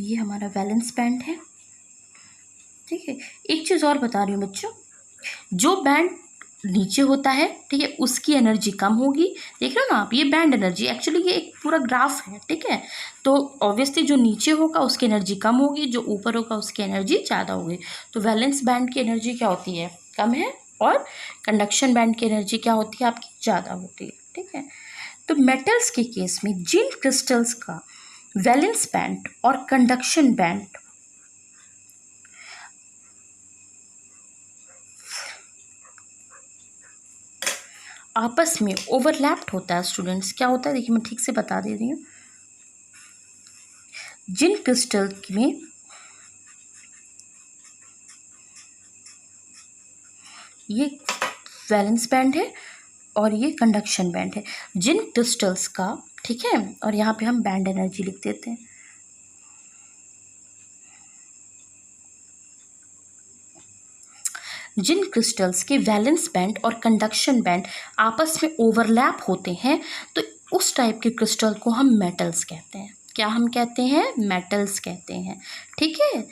ये हमारा valence band है, ठीक है। एक चीज़ और बता रही हूँ बच्चों, जो बैंड नीचे होता है, ठीक है, उसकी एनर्जी कम होगी। देख रहे हो ना आप, ये बैंड एनर्जी, एक्चुअली ये एक पूरा ग्राफ है, ठीक है। तो ऑब्वियसली जो नीचे होगा उसकी एनर्जी कम होगी, जो ऊपर होगा उसकी एनर्जी ज़्यादा होगी। तो वैलेंस बैंड की एनर्जी क्या होती है, कम है, और कंडक्शन बैंड की एनर्जी क्या होती है आपकी, ज़्यादा होती है, ठीक है। तो मेटल्स के केस में जिन क्रिस्टल्स का वैलेंस बैंड और कंडक्शन बैंड आपस में ओवरलैप्ड होता है स्टूडेंट्स, क्या होता है देखिए मैं ठीक से बता दे रही हूँ। जिन क्रिस्टल में ये वैलेंस बैंड है और ये कंडक्शन बैंड है, जिन क्रिस्टल्स का, ठीक है, और यहाँ पे हम बैंड एनर्जी लिख देते हैं। जिन क्रिस्टल्स के वैलेंस बैंड और कंडक्शन बैंड आपस में ओवरलैप होते हैं, तो उस टाइप के क्रिस्टल को हम मेटल्स कहते हैं। क्या हम कहते हैं, मेटल्स कहते हैं, ठीक है।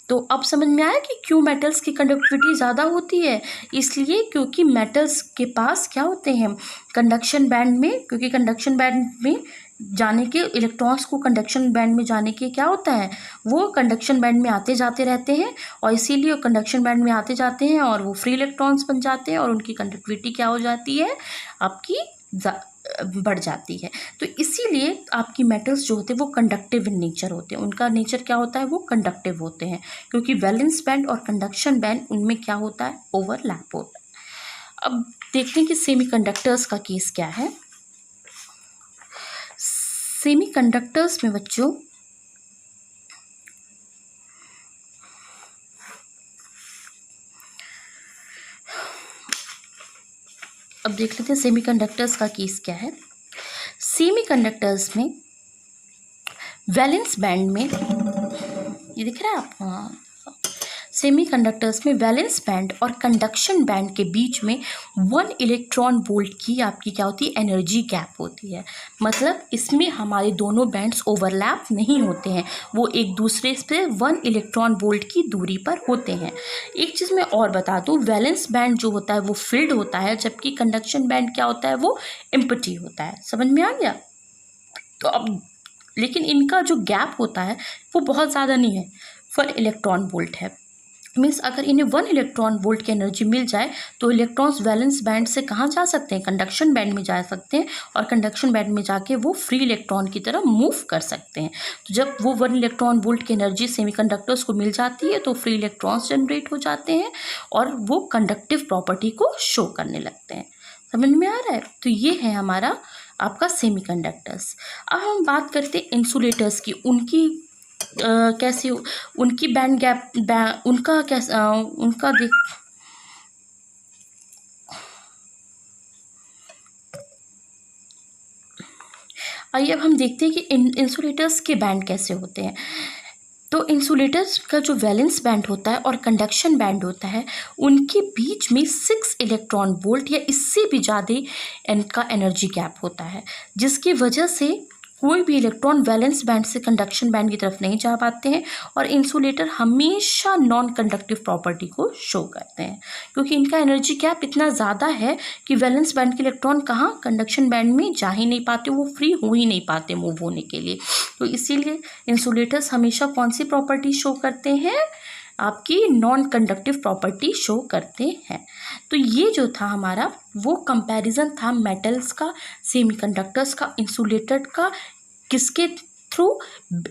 तो अब समझ में आया कि क्यों मेटल्स की कंडक्टिविटी ज़्यादा होती है, इसलिए क्योंकि मेटल्स के पास क्या होते हैं, कंडक्शन बैंड में, क्योंकि कंडक्शन बैंड में जाने के इलेक्ट्रॉन्स को कंडक्शन बैंड में जाने के क्या होता है, वो कंडक्शन बैंड में आते जाते रहते हैं, और इसीलिए कंडक्शन बैंड में आते जाते हैं और वो फ्री इलेक्ट्रॉन्स बन जाते हैं और उनकी कंडक्टिविटी क्या हो जाती है, आपकी बढ़ जाती है। तो इसीलिए आपकी मेटल्स जो होते हैं वो कंडक्टिव इन नेचर होते हैं, उनका नेचर क्या होता है, वो कंडक्टिव होते हैं, क्योंकि वैलेंस बैंड और कंडक्शन बैंड उनमें क्या होता है, ओवरलैप होता है। अब देखते हैं कि सेमीकंडक्टर्स का केस क्या है। सेमीकंडक्टर्स में बच्चों अब देख लेते हैं सेमीकंडक्टर्स का केस क्या है। सेमीकंडक्टर्स में वैलेंस बैंड में, ये दिख रहा है आपको, सेमीकंडक्टर्स में वैलेंस बैंड और कंडक्शन बैंड के बीच में 1 इलेक्ट्रॉन वोल्ट की आपकी क्या होती है, एनर्जी गैप होती है। मतलब इसमें हमारे दोनों बैंड्स ओवरलैप नहीं होते हैं, वो एक दूसरे से 1 इलेक्ट्रॉन वोल्ट की दूरी पर होते हैं। एक चीज़ मैं और बता दूँ, वैलेंस बैंड जो होता है वो फिल्ड होता है, जबकि कंडक्शन बैंड क्या होता है, वो एम्प्टी होता है। समझ में आ गया। तो अब लेकिन इनका जो गैप होता है वो बहुत ज़्यादा नहीं है, 1 इलेक्ट्रॉन वोल्ट है। मीन्स अगर इन्हें 1 इलेक्ट्रॉन वोल्ट की एनर्जी मिल जाए तो इलेक्ट्रॉन्स वैलेंस बैंड से कहाँ जा सकते हैं, कंडक्शन बैंड में जा सकते हैं, और कंडक्शन बैंड में जाके वो फ्री इलेक्ट्रॉन की तरह मूव कर सकते हैं। तो जब वो 1 इलेक्ट्रॉन वोल्ट की एनर्जी सेमीकंडक्टर्स को मिल जाती है तो फ्री इलेक्ट्रॉन्स जनरेट हो जाते हैं और वो कंडक्टिव प्रॉपर्टी को शो करने लगते हैं। समझ में आ रहा है। तो ये है हमारा आपका सेमीकंडक्टर्स। अब हम बात करते हैं इंसुलेटर्स की, उनकी कैसे, उनकी बैंड गैप उनका कैसा, उनका देख, आइए अब हम देखते हैं कि इंसुलेटर्स के बैंड कैसे होते हैं। तो इंसुलेटर्स का जो वैलेंस बैंड होता है और कंडक्शन बैंड होता है, उनके बीच में 6 इलेक्ट्रॉन वोल्ट या इससे भी ज़्यादा इनका एनर्जी गैप होता है, जिसकी वजह से कोई भी इलेक्ट्रॉन वैलेंस बैंड से कंडक्शन बैंड की तरफ नहीं जा पाते हैं, और इंसुलेटर हमेशा नॉन कंडक्टिव प्रॉपर्टी को शो करते हैं, क्योंकि इनका एनर्जी गैप इतना ज़्यादा है कि वैलेंस बैंड के इलेक्ट्रॉन कहाँ, कंडक्शन बैंड में जा ही नहीं पाते, वो फ्री हो ही नहीं पाते मूव होने के लिए। तो इसीलिए इंसुलेटर्स हमेशा कौन सी प्रॉपर्टी शो करते हैं, आपकी नॉन कंडक्टिव प्रॉपर्टी शो करते हैं। तो ये जो था हमारा वो कंपैरिजन था मेटल्स का, सेमीकंडक्टर्स का, इंसुलेटर का, किसके थ्रू,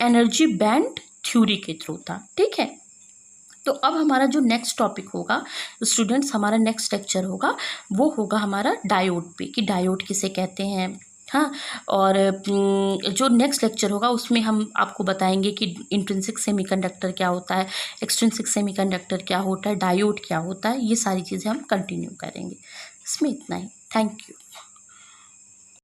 एनर्जी बैंड थ्योरी के थ्रू था, ठीक है। तो अब हमारा जो नेक्स्ट टॉपिक होगा स्टूडेंट्स, हमारा नेक्स्ट लेक्चर होगा वो होगा हमारा डायोड पे, कि डायोड किसे कहते हैं, हाँ। और जो नेक्स्ट लेक्चर होगा उसमें हम आपको बताएंगे कि इंट्रिंसिक सेमीकंडक्टर क्या होता है, एक्सट्रिंसिक सेमीकंडक्टर क्या होता है, डायोड क्या होता है, ये सारी चीज़ें हम कंटिन्यू करेंगे। इसमें इतना ही। Thank you.